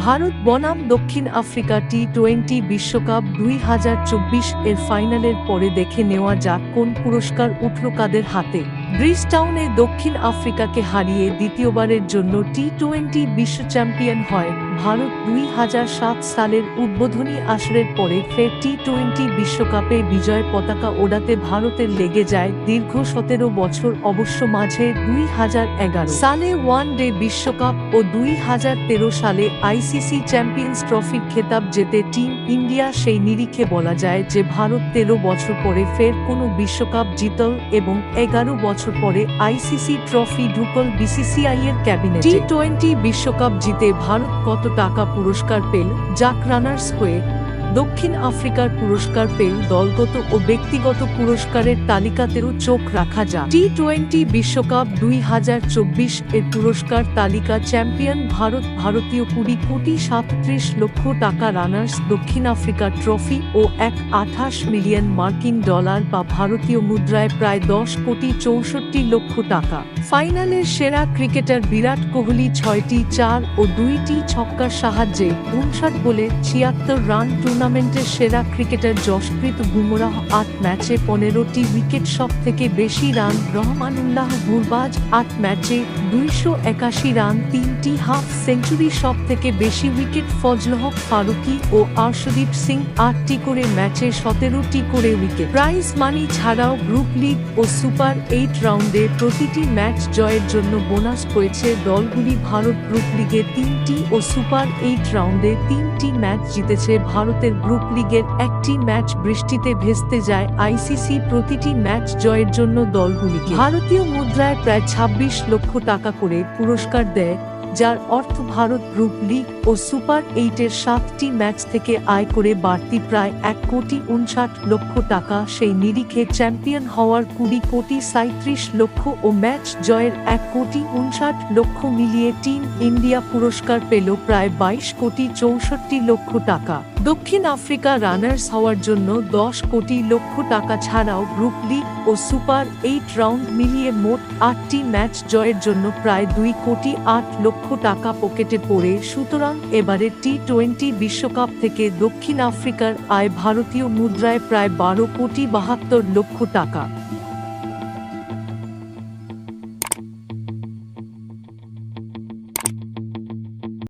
ভারত বনাম দক্ষিণ আফ্রিকা টি-20 বিশ্বকাপ 2024 এর ফাইনালের পরে দেখে নেওয়া যাক কোন পুরস্কার উঠল কাদের হাতে। ব্রিজটাউনে দক্ষিণ আফ্রিকাকে হারিয়ে দ্বিতীয়বারের জন্য টি-20 বিশ্ব চ্যাম্পিয়ন হয় ভারত। 2007 সালের উদ্বোধনী আসরের পরে ফের টি-20 বিশ্বকাপে বিজয় পতাকা ওড়াতে ভারতের লেগে যায় দীর্ঘ 17 বছর। অবশ্য মাঝে 2011 সালে ওয়ান ডে বিশ্বকাপ ও 2013 সালে আইসিসি চ্যাম্পিয়ন্স ট্রফির খেতাব জেতে টিম ইন্ডিয়া। সেই নিরিখে বলা যায় যে ভারত 13 বছর পরে ফের কোনো বিশ্বকাপ জিতল এবং 11 বছর পরে আইসিসি ট্রফি ঢুকল বিসিসিআই এর ক্যাবিনেটে। টি-20 বিশ্বকাপ জিতে ভারত কত টাকা পুরস্কার পেল? জাক রানার্স হয়ে দক্ষিণ আফ্রিকার পুরস্কার পেল। দলগত ও ব্যক্তিগত পুরস্কারের তালিকাতেও চোখ রাখা যায়। টি-20 বিশ্বকাপ 2024 এর পুরস্কার তালিকা চ্যাম্পিয়ন ভারত, ভারতীয় 20 কোটি 37 লক্ষ টাকা। রানার্স দক্ষিণ আফ্রিকার ট্রফি ও $1.28 মিলিয়ন মার্কিন ডলার বা ভারতীয় মুদ্রায় প্রায় 10 কোটি 64 লক্ষ টাকা। ফাইনালের সেরা ক্রিকেটার বিরাট কোহলি 6টি 4 ও 2টি ছক্কার সাহায্যে 59 বলে 76 রান। টুর্নামেন্টের সেরা ক্রিকেটার জশপ্রীত বুমরাহ 8 ম্যাচে 15টি উইকেট, সব থেকে বেশি রান রহমানুল্লাহ গুরবাজ 8 ম্যাচে 281 রান, 3টি হাফ সেঞ্চুরি, সব থেকে বেশি উইকেট ফজলুল হক ফারুকী ও আরশদীপ সিং 8টি করে ম্যাচে 17টি করে উইকেট। প্রাইজ মানি ছাড়াও গ্রুপ লিগ ও সুপার 8 রাউন্ডে প্রতিটি ম্যাচ জয়ের জন্য বোনাস পেয়েছে দলগুলি। ভারত গ্রুপ লিগে 3টি ও সুপার 8 রাউন্ডে 3টি ম্যাচ জিতেছে। ভারতের গ্রুপ লিগের একটি ম্যাচ বৃষ্টিতে ভেস্তে যায়। আইসিসি প্রতিটি ম্যাচ জয়ের জন্য দলগুলিকে ভারতীয় মুদ্রায় প্রায় 26 লক্ষ টাকা করে পুরস্কার দেয়, যার অর্থ ভারত গ্রুপ লিগ ও সুপার 8-এর 7টি ম্যাচ থেকে আয় করে বাড়তি প্রায় 1 কোটি 59 লক্ষ টাকা। সেই নিরিখে চ্যাম্পিয়ন হওয়ার 20 কোটি 37 লক্ষ ও ম্যাচ জয়ের 1 কোটি 59 লক্ষ মিলিয়ে টিম ইন্ডিয়া পুরস্কার পেল প্রায় 22 কোটি 64 লক্ষ টাকা। দক্ষিণ আফ্রিকা রানার্স হওয়ার জন্য 10 কোটি লক্ষ টাকা ছাড়াও গ্রুপ লিগ ও সুপার 8 রাউন্ড মিলিয়ে মোট 8টি ম্যাচ জয়ের জন্য প্রায় 2 কোটি 8 লক্ষ টাকা পকেটে পড়ে। সুতরাং এবারের টি-20 বিশ্বকাপ থেকে দক্ষিণ আফ্রিকার আয় ভারতীয় মুদ্রায় প্রায় 12 কোটি 72 লক্ষ টাকা।